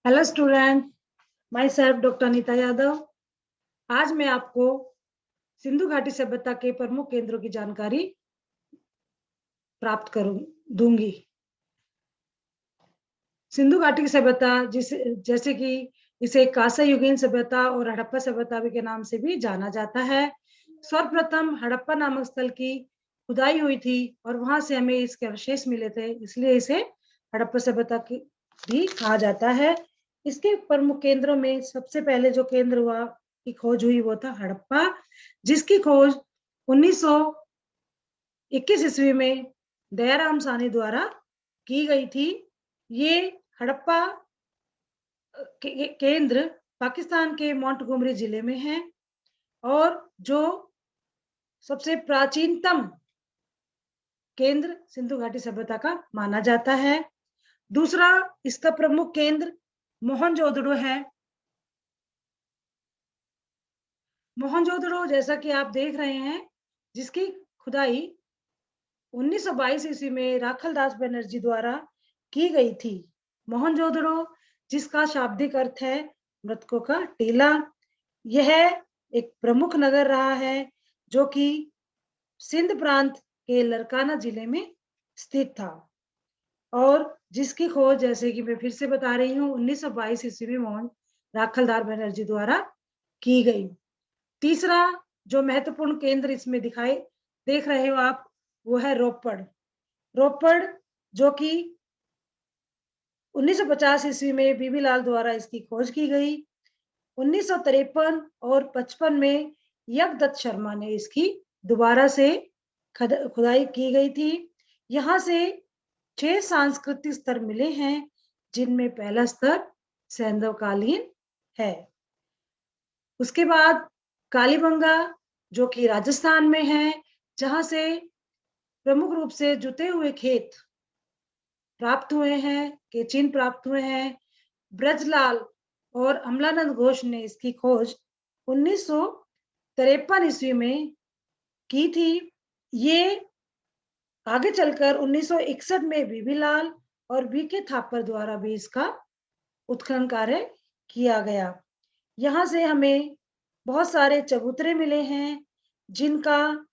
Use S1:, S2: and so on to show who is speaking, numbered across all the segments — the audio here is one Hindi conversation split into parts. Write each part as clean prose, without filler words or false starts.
S1: Hello student, my self doctor Anita Yadav. आज मैं आपको सिंधु घाटी सभ्यता के प्रमुख केंद्रों की जानकारी प्राप्त दूंगी। सिंधु घाटी की सभ्यता जैसे कि इसे कांस्य युगीन सभ्यता और हड़प्पा सभ्यता भी के नाम से भी जाना जाता है। सर्वप्रथम हड़प्पा नामक स्थल की खुदाई हुई थी और वहां से हमें इसके अवशेष मिले थे, इसलिए इसे हड़प्पा सभ्यता की भी कहा जाता है। इसके प्रमुख केंद्रों में सबसे पहले जो केंद्र हुआ की खोज हुई वो था हड़प्पा, जिसकी खोज 1921 ईस्वी में दयाराम साहनी द्वारा की गई थी। ये हड़प्पा केंद्र पाकिस्तान के मोंटगोमरी जिले में है और जो सबसे प्राचीनतम केंद्र सिंधु घाटी सभ्यता का माना जाता है। दूसरा इसका प्रमुख केंद्र मोहनजोदड़ो है। मोहनजोदड़ो जैसा कि आप देख रहे हैं, जिसकी खुदाई 1922 ईस्वी में राखलदास बनर्जी द्वारा की गई थी। मोहनजोदड़ो जिसका शाब्दिक अर्थ है मृतकों का टीला, यह एक प्रमुख नगर रहा है जो कि सिंध प्रांत के लरकाना जिले में स्थित था और जिसकी खोज, जैसे कि मैं फिर से बता रही हूँ, 1922 ईस्वी में मोहन राखलदास बनर्जी द्वारा की गई। तीसरा जो महत्वपूर्ण केंद्र इसमें दिखाई देख रहे हो आप, वो है रोपड़। रोपड़ जो कि 1950 ईस्वी में बीबी लाल द्वारा इसकी खोज की गई। 1953 और 55 में यज्ञदत्त शर्मा ने इसकी दोबारा से खुदाई की गई थी। यहाँ से 6 सांस्कृतिक स्तर मिले हैं, जिनमें पहला स्तर सैंधवकालीन है। उसके बाद कालीबंगा जो कि राजस्थान में है, जहां से प्रमुख रूप से जुते हुए खेत प्राप्त हुए हैं, के चिन्ह प्राप्त हुए हैं। ब्रजलाल और अमलानंद घोष ने इसकी खोज 1953 ईस्वी में की थी। ये आगे चलकर 1961 में बीबीलाल और बीके थापर द्वारा भी इसका उत्खनन कार्य किया गया। यहाँ से हमें बहुत सारे चबूतरे मिले हैं, जिनका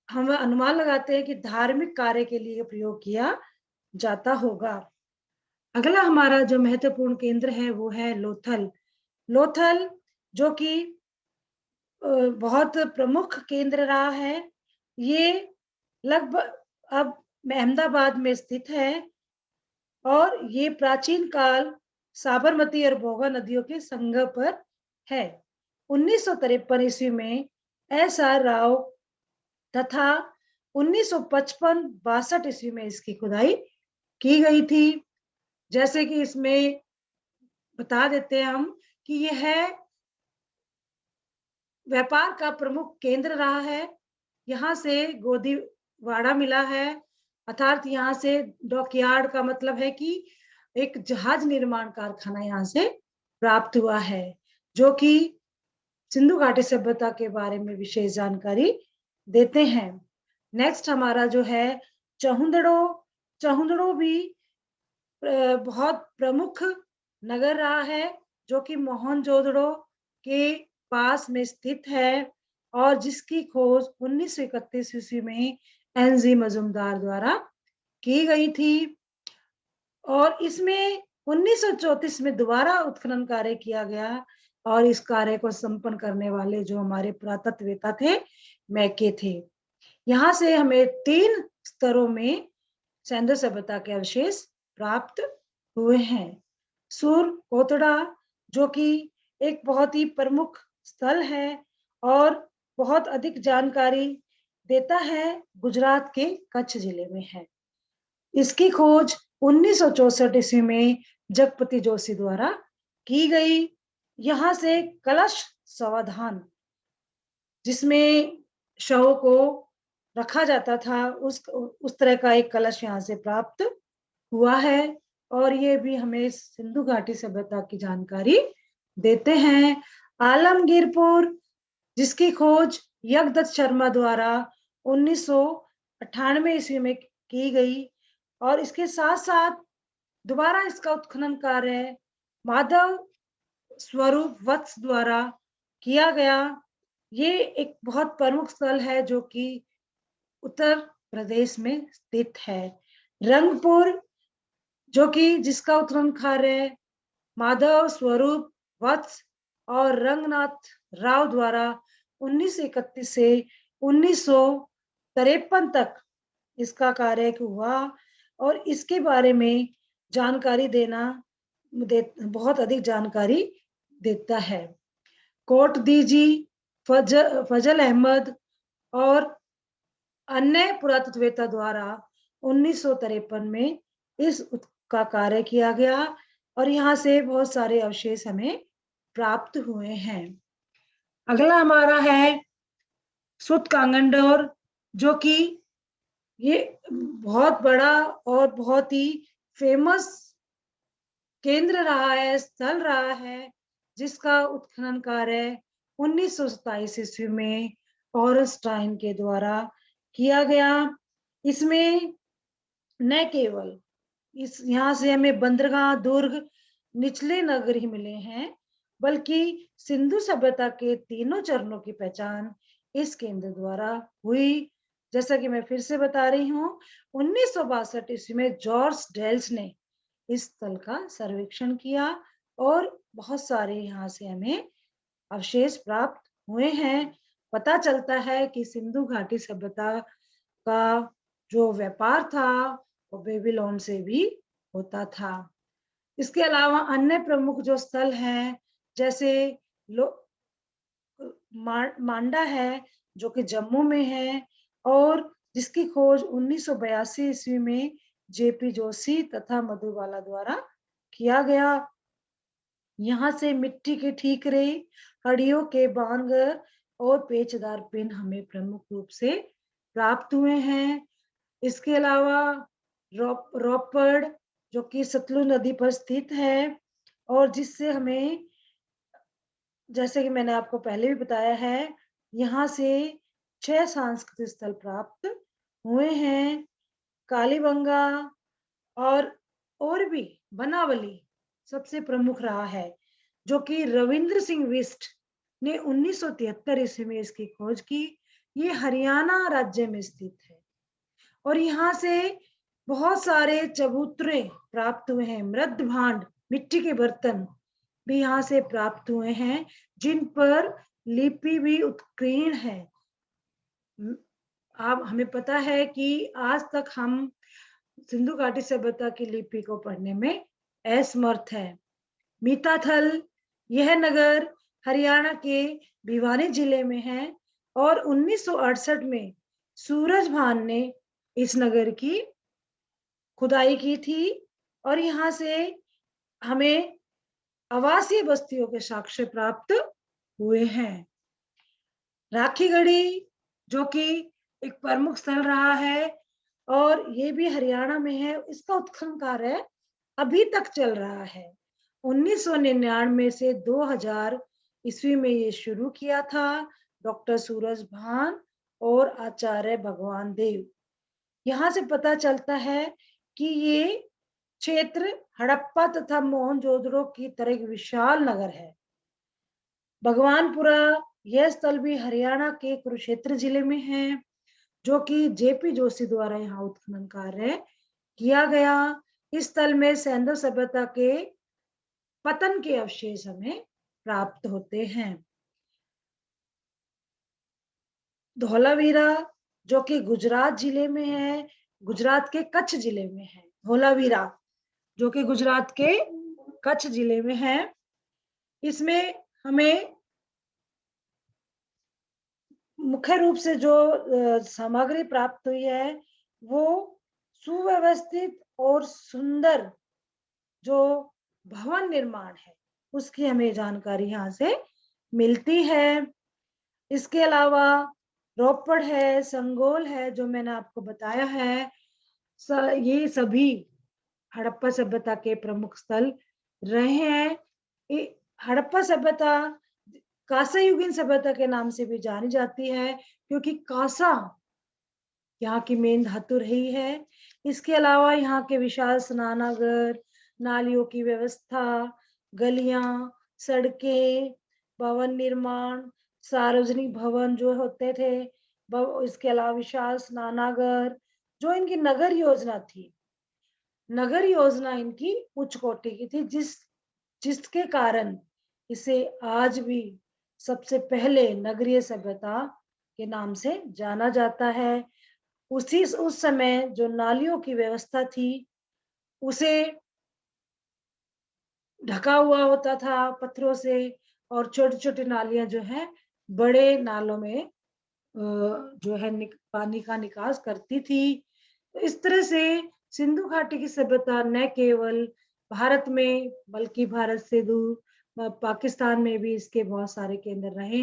S1: हम अनुमान लगाते हैं कि धार्मिक कार्य के लिए प्रयोग किया जाता होगा। अगला हमारा जो महत्वपूर्ण केंद्र है वो है लोथल। लोथल जो कि बहुत प्रमुख केंद्र रहा है। ये लगभग अब अहमदाबाद में स्थित है और ये प्राचीन काल साबरमती और भोगा नदियों के संगम पर है। 1953 ईस्वी में एस.आर. राव तथा 1955-62 ईस्वी में इसकी खुदाई की गई थी। जैसे कि इसमें बता देते हैं हम कि यह व्यापार का प्रमुख केंद्र रहा है। यहाँ से गोदीवाड़ा मिला है, अर्थात यहाँ से डॉकयार्ड का मतलब है कि एक जहाज निर्माण कारखाना यहाँ से प्राप्त हुआ है, जो कि सिंधु घाटी सभ्यता के बारे में विशेष जानकारी देते हैं। नेक्स्ट हमारा जो है चहुंदड़ो। चहुंदड़ो भी बहुत प्रमुख नगर रहा है, जो कि मोहनजोदड़ो के पास में स्थित है और जिसकी खोज 1931 ईस्वी में एन.जी. मजुमदार द्वारा की गई थी और इसमें 1934 में दोबारा उत्खनन कार्य किया गया और इस कार्य को संपन्न करने वाले जो हमारे पुरातत्ववेत्ता थे, मैके थे। यहाँ से हमें 3 स्तरों में सैंधव सभ्यता के अवशेष प्राप्त हुए हैं। सुर कोतड़ा जो कि एक बहुत ही प्रमुख स्थल है और बहुत अधिक जानकारी देता है, गुजरात के कच्छ जिले में है। इसकी खोज 1964 ईस्वी में जगपति जोशी द्वारा की गई। यहाँ से कलश समाधान, जिसमें शवों को रखा जाता था, उस तरह का एक कलश यहाँ से प्राप्त हुआ है और ये भी हमें सिंधु घाटी सभ्यता की जानकारी देते हैं। आलमगीरपुर जिसकी खोज यज्ञदत्त शर्मा द्वारा 1998 ईस्वी में की गई और इसके साथ साथ दोबारा इसका उत्खनन कार्य माधव स्वरूप वत्स द्वारा किया गया। ये एक बहुत प्रमुख स्थल है जो कि उत्तर प्रदेश में स्थित है। रंगपुर, जो कि जिसका उत्खनन कार्य माधव स्वरूप वत्स और रंगनाथ राव द्वारा 1931 से 1953 तक इसका कार्य हुआ, और इसके बारे में जानकारी बहुत अधिक जानकारी देता है। कोट दीजी, फजल अहमद और अन्य पुरातत्ववेत्ता द्वारा 1953 में इस का कार्य किया गया, और यहाँ से बहुत सारे अवशेष हमें प्राप्त हुए हैं। अगला हमारा है सुत कांगंडोर, जो कि ये बहुत बड़ा और बहुत ही फेमस केंद्र रहा है, स्थल रहा है, जिसका उत्खनन कार्य 1927 ईस्वी में ऑरनस्टाइन के द्वारा किया गया। इसमें न केवल यहाँ से हमें बंदरगाह, दुर्ग, निचले नगर ही मिले हैं, बल्कि सिंधु सभ्यता के तीनों चरणों की पहचान इस केंद्र द्वारा हुई। जैसा कि मैं फिर से बता रही हूँ, 1962 ईस्वी में जॉर्ज डेल्स ने इस स्थल का सर्वेक्षण किया, और बहुत सारे यहाँ से हमें अवशेष प्राप्त हुए हैं। पता चलता है कि सिंधु घाटी सभ्यता का जो व्यापार था वो बेबीलोन से भी होता था। इसके अलावा अन्य प्रमुख जो स्थल हैं, जैसे मांडा है, जो कि जम्मू में है, और जिसकी खोज 1982 ईस्वी में जेपी जोशी तथा मधुबाला द्वारा किया गया। यहाँ से मिट्टी के ठीकरे, हड्डियों के बांगर और पेचदार पिन हमें प्रमुख रूप से प्राप्त हुए हैं। इसके अलावा रोपड़, जो कि सतलुज नदी पर स्थित है, और जिससे हमें, जैसे कि मैंने आपको पहले भी बताया है, यहाँ से 6 सांस्कृतिक स्थल प्राप्त हुए हैं। कालीबंगा और भी बनावली सबसे प्रमुख रहा है, जो कि रविंद्र सिंह बिष्ट ने 1973 ईस्वी में इसकी खोज की। ये हरियाणा राज्य में स्थित है, और यहाँ से बहुत सारे चबूतरे प्राप्त हुए हैं। मृद भांड, मिट्टी के बर्तन भी यहाँ से प्राप्त हुए हैं, जिन पर लिपि भी उत्कीर्ण है। अब हमें पता है कि आज तक हम सिंधु घाटी सभ्यता की लिपि को पढ़ने में असमर्थ है। मीताथल, यह नगर हरियाणा के भिवानी जिले में है, और 1968 में सूरजभान ने इस नगर की खुदाई की थी, और यहाँ से हमें आवासीय बस्तियों के साक्ष्य प्राप्त हुए हैं। राखीगढ़ी, जो कि एक प्रमुख स्थल रहा है, और ये भी हरियाणा में है, इसका उत्खनन कार्य अभी तक चल रहा है। 1999 से 2000 ईस्वी में ये शुरू किया था डॉक्टर सूरज भान और आचार्य भगवान देव। यहाँ से पता चलता है कि ये क्षेत्र हड़प्पा तथा मोहनजोदड़ो की तरह एक विशाल नगर है। भगवानपुरा, यह स्थल भी हरियाणा के कुरुक्षेत्र जिले में है, जो कि जेपी जोशी द्वारा यहाँ उत्खनन कार्य किया गया। इस स्थल में सिंधु सभ्यता के पतन के अवशेष हमें प्राप्त होते हैं। धोलावीरा, जो कि गुजरात जिले में है, गुजरात के कच्छ जिले में है। धोलावीरा, जो कि गुजरात के कच्छ जिले में है, इसमें हमें मुख्य रूप से जो सामग्री प्राप्त हुई है, वो सुव्यवस्थित और सुंदर जो भवन निर्माण है, उसकी हमें जानकारी यहाँ से मिलती है। इसके अलावा रोपड़ है, संगोल है, जो मैंने आपको बताया है, ये सभी हड़प्पा सभ्यता के प्रमुख स्थल रहे हैं। हड़प्पा सभ्यता कांसा युगीन सभ्यता के नाम से भी जानी जाती है, क्योंकि कांसा यहाँ की मेन धातु रही है। इसके अलावा यहाँ के विशाल स्नानागार, नालियों की व्यवस्था, गलियां, सड़कें, भवन निर्माण, सार्वजनिक भवन जो होते थे, इसके अलावा विशाल स्नानागार, जो इनकी नगर योजना थी, नगर योजना इनकी उच्च कोटि की थी, जिसके कारण इसे आज भी सबसे पहले नगरीय सभ्यता के नाम से जाना जाता है। उस समय जो नालियों की व्यवस्था थी, उसे ढका हुआ होता था पत्थरों से, और छोटी-छोटी नालियां जो है बड़े नालों में जो है पानी का निकास करती थी। तो इस तरह से सिंधु घाटी की सभ्यता न केवल भारत में बल्कि भारत से दूर पाकिस्तान में भी इसके बहुत सारे केंद्र रहे हैं।